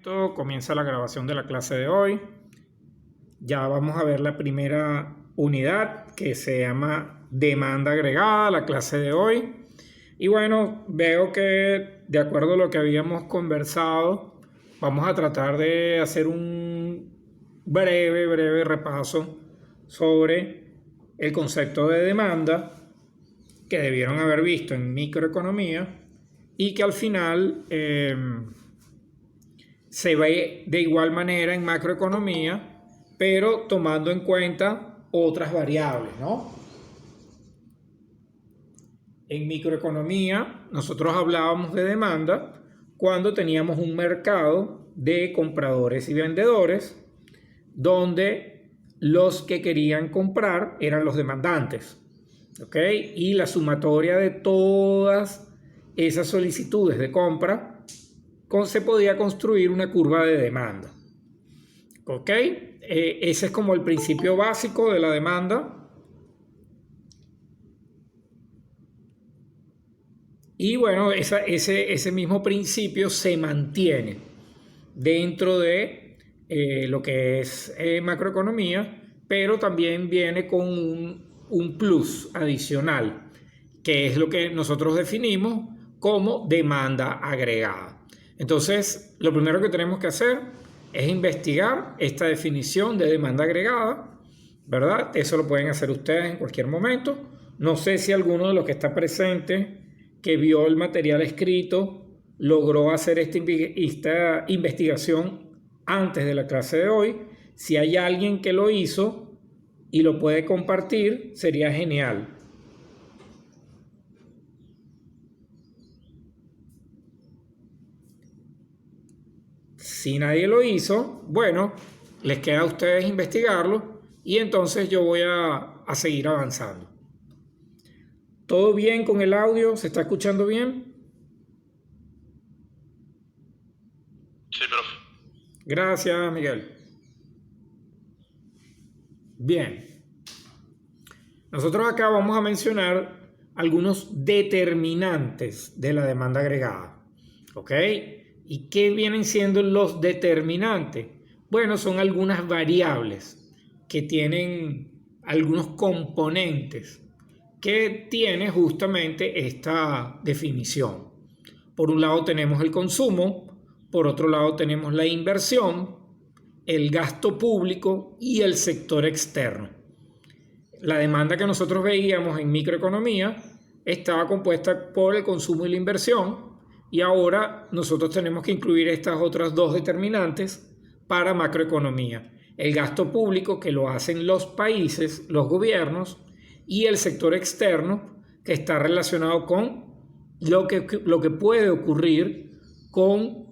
Listo, comienza la grabación de la clase de hoy. Ya vamos a ver la primera unidad que se llama demanda agregada, la clase de hoy. Y bueno, veo que de acuerdo a lo que habíamos conversado, vamos a tratar de hacer un breve repaso sobre el concepto de demanda que debieron haber visto en microeconomía y que al final se ve de igual manera en macroeconomía, pero tomando en cuenta otras variables, ¿no? En microeconomía nosotros hablábamos de demanda cuando teníamos un mercado de compradores y vendedores donde los que querían comprar eran los demandantes, ¿ok? Y la sumatoria de todas esas solicitudes de compra se podía construir una curva de demanda, ¿ok? Ese es como el principio básico de la demanda. Y bueno, ese mismo principio se mantiene dentro de lo que es macroeconomía, pero también viene con un plus adicional, que es lo que nosotros definimos como demanda agregada. Entonces, lo primero que tenemos que hacer es investigar esta definición de demanda agregada, ¿verdad? Eso lo pueden hacer ustedes en cualquier momento. No sé si alguno de los que está presente, que vio el material escrito, logró hacer esta investigación antes de la clase de hoy. Si hay alguien que lo hizo y lo puede compartir, sería genial. Si nadie lo hizo, bueno, les queda a ustedes investigarlo y entonces yo voy a seguir avanzando. ¿Todo bien con el audio? ¿Se está escuchando bien? Sí, profe. Gracias, Miguel. Bien. Nosotros acá vamos a mencionar algunos determinantes de la demanda agregada. ¿Ok? ¿Y qué vienen siendo los determinantes? Bueno, son algunas variables que tienen algunos componentes que tiene justamente esta definición. Por un lado tenemos el consumo, por otro lado tenemos la inversión, el gasto público y el sector externo. La demanda que nosotros veíamos en microeconomía estaba compuesta por el consumo y la inversión, y ahora nosotros tenemos que incluir estas otras dos determinantes para macroeconomía. El gasto público, que lo hacen los países, los gobiernos, y el sector externo, que está relacionado con lo que puede ocurrir con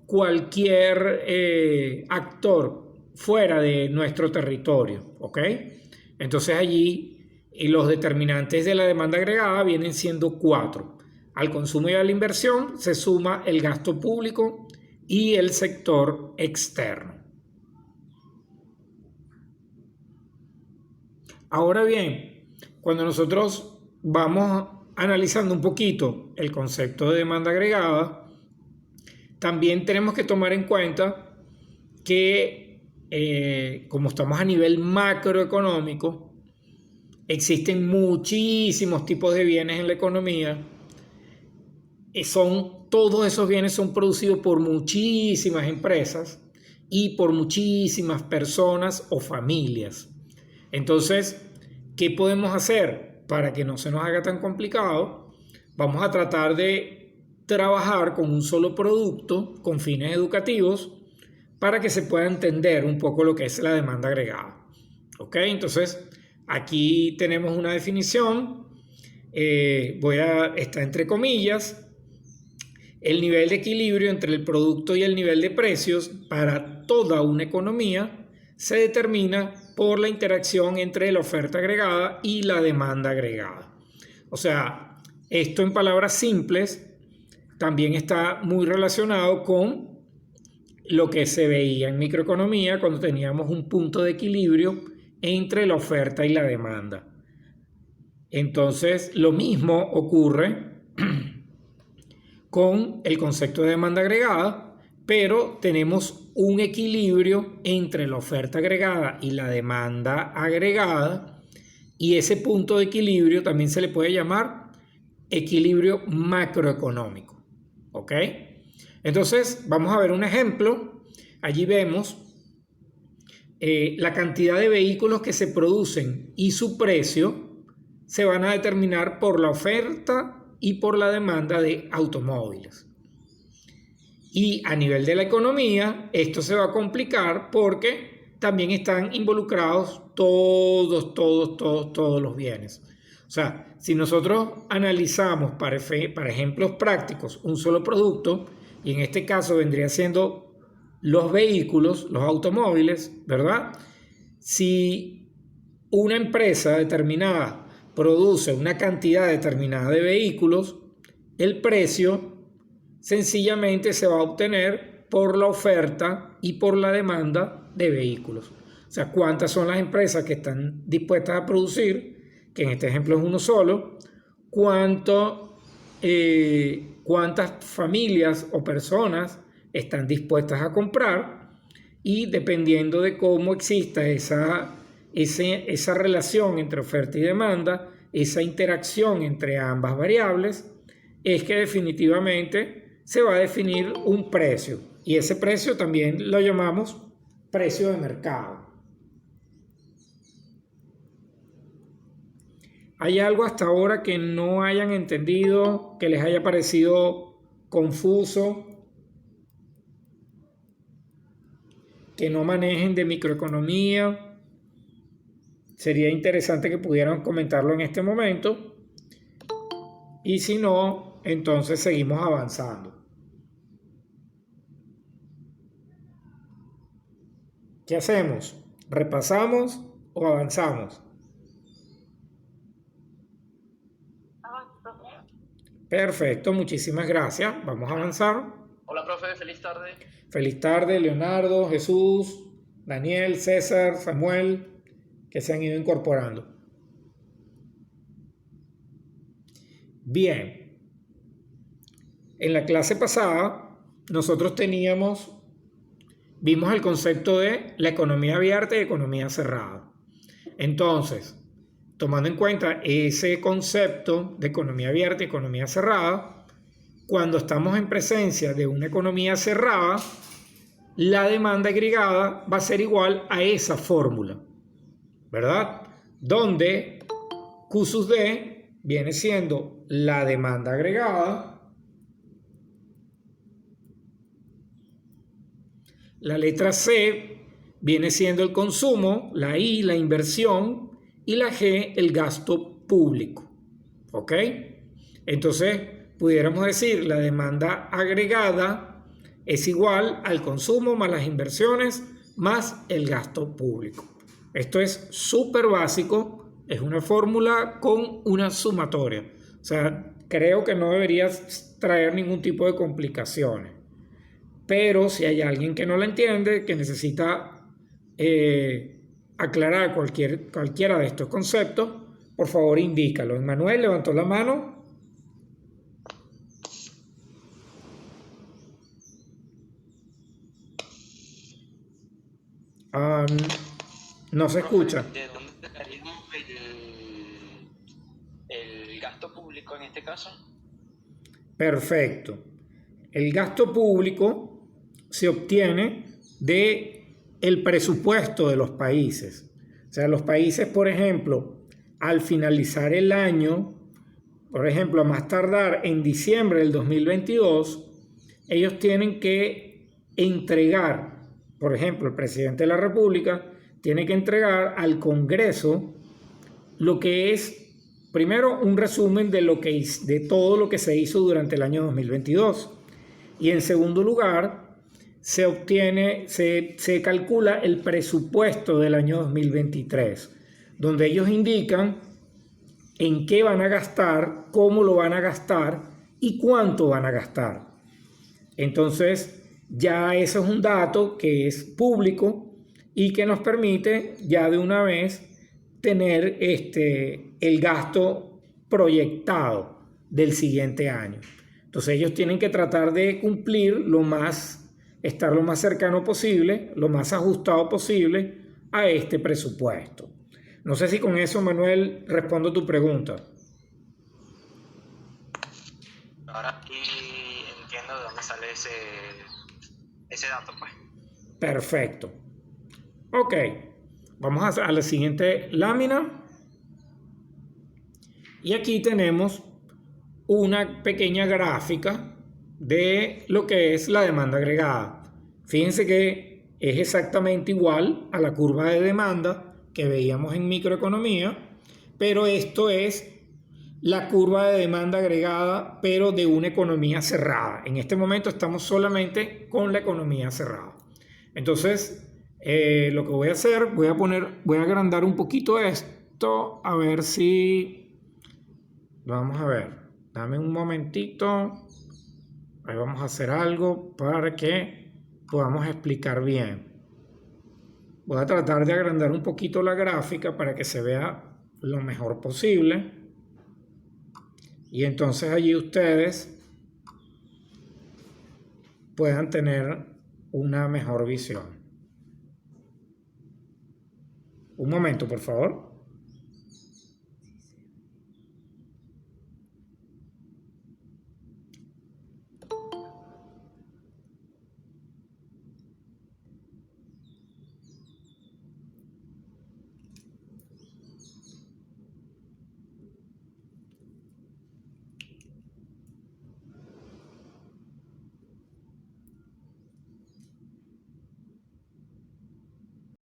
cualquier actor fuera de nuestro territorio, ¿ok? Entonces allí los determinantes de la demanda agregada vienen siendo 4. Al consumo y a la inversión se suma el gasto público y el sector externo. Ahora bien, cuando nosotros vamos analizando un poquito el concepto de demanda agregada, también tenemos que tomar en cuenta que como estamos a nivel macroeconómico, existen muchísimos tipos de bienes en la economía. Todos esos bienes son producidos por muchísimas empresas y por muchísimas personas o familias. Entonces, ¿qué podemos hacer para que no se nos haga tan complicado? Vamos a tratar de trabajar con un solo producto con fines educativos para que se pueda entender un poco lo que es la demanda agregada. ¿Ok? Entonces, aquí tenemos una definición. Está entre comillas. El nivel de equilibrio entre el producto y el nivel de precios para toda una economía se determina por la interacción entre la oferta agregada y la demanda agregada. O sea, esto en palabras simples también está muy relacionado con lo que se veía en microeconomía cuando teníamos un punto de equilibrio entre la oferta y la demanda. Entonces, lo mismo ocurre con el concepto de demanda agregada, pero tenemos un equilibrio entre la oferta agregada y la demanda agregada, y ese punto de equilibrio también se le puede llamar equilibrio macroeconómico. ¿Ok? Entonces, vamos a ver un ejemplo. Allí vemos la cantidad de vehículos que se producen y su precio se van a determinar por la oferta y por la demanda de automóviles. Y a nivel de la economía, esto se va a complicar porque también están involucrados todos los bienes. O sea, si nosotros analizamos para ejemplos prácticos un solo producto, y en este caso vendría siendo los vehículos, los automóviles, ¿verdad? Si una empresa determinada produce una cantidad determinada de vehículos, el precio sencillamente se va a obtener por la oferta y por la demanda de vehículos. O sea, cuántas son las empresas que están dispuestas a producir, que en este ejemplo es uno solo, cuántas familias o personas están dispuestas a comprar, y dependiendo de cómo exista esa relación entre oferta y demanda, esa interacción entre ambas variables, es que definitivamente se va a definir un precio, y ese precio también lo llamamos precio de mercado. ¿Hay algo hasta ahora que no hayan entendido, que les haya parecido confuso, que no manejen de microeconomía? Sería interesante que pudieran comentarlo en este momento, y si no, entonces seguimos avanzando. ¿Qué hacemos? ¿Repasamos o avanzamos? Perfecto, muchísimas gracias. Vamos a avanzar. Hola, profe, feliz tarde. Feliz tarde, Leonardo, Jesús, Daniel, César, Samuel, que se han ido incorporando. Bien. En la clase pasada, nosotros vimos el concepto de la economía abierta y economía cerrada. Entonces, tomando en cuenta ese concepto de economía abierta y economía cerrada, cuando estamos en presencia de una economía cerrada, la demanda agregada va a ser igual a esa fórmula, ¿verdad? Donde Q sub D viene siendo la demanda agregada, la letra C viene siendo el consumo, la I la inversión y la G el gasto público. ¿Ok? Entonces, pudiéramos decir la demanda agregada es igual al consumo más las inversiones más el gasto público. Esto es súper básico, es una fórmula con una sumatoria. O sea, creo que no debería traer ningún tipo de complicaciones. Pero si hay alguien que no la entiende, que necesita aclarar cualquiera de estos conceptos, por favor indícalo. Emmanuel levantó la mano. No se escucha. ¿De dónde sacaríamos el gasto público en este caso? Perfecto. El gasto público se obtiene del presupuesto de los países. O sea, los países, por ejemplo, al finalizar el año, por ejemplo, a más tardar en diciembre del 2022, ellos tienen que entregar, por ejemplo, el presidente de la República tiene que entregar al Congreso lo que es, primero, un resumen de todo lo que se hizo durante el año 2022. Y en segundo lugar, se calcula el presupuesto del año 2023, donde ellos indican en qué van a gastar, cómo lo van a gastar y cuánto van a gastar. Entonces, ya eso es un dato que es público y que nos permite ya de una vez tener el gasto proyectado del siguiente año. Entonces ellos tienen que tratar de cumplir lo más estar lo más cercano posible, lo más ajustado posible a este presupuesto. No sé si con eso, Manuel, respondo tu pregunta. Ahora sí entiendo de dónde sale ese dato, pues. Perfecto. Ok, vamos a la siguiente lámina. Y aquí tenemos una pequeña gráfica de lo que es la demanda agregada. Fíjense que es exactamente igual a la curva de demanda que veíamos en microeconomía, pero esto es la curva de demanda agregada, pero de una economía cerrada. En este momento estamos solamente con la economía cerrada. Entonces, lo que voy a hacer, voy a agrandar un poquito esto, a ver si... Vamos a ver, dame un momentito. Ahí vamos a hacer algo para que podamos explicar bien. Voy a tratar de agrandar un poquito la gráfica para que se vea lo mejor posible. Y entonces allí ustedes puedan tener una mejor visión. Un momento, por favor.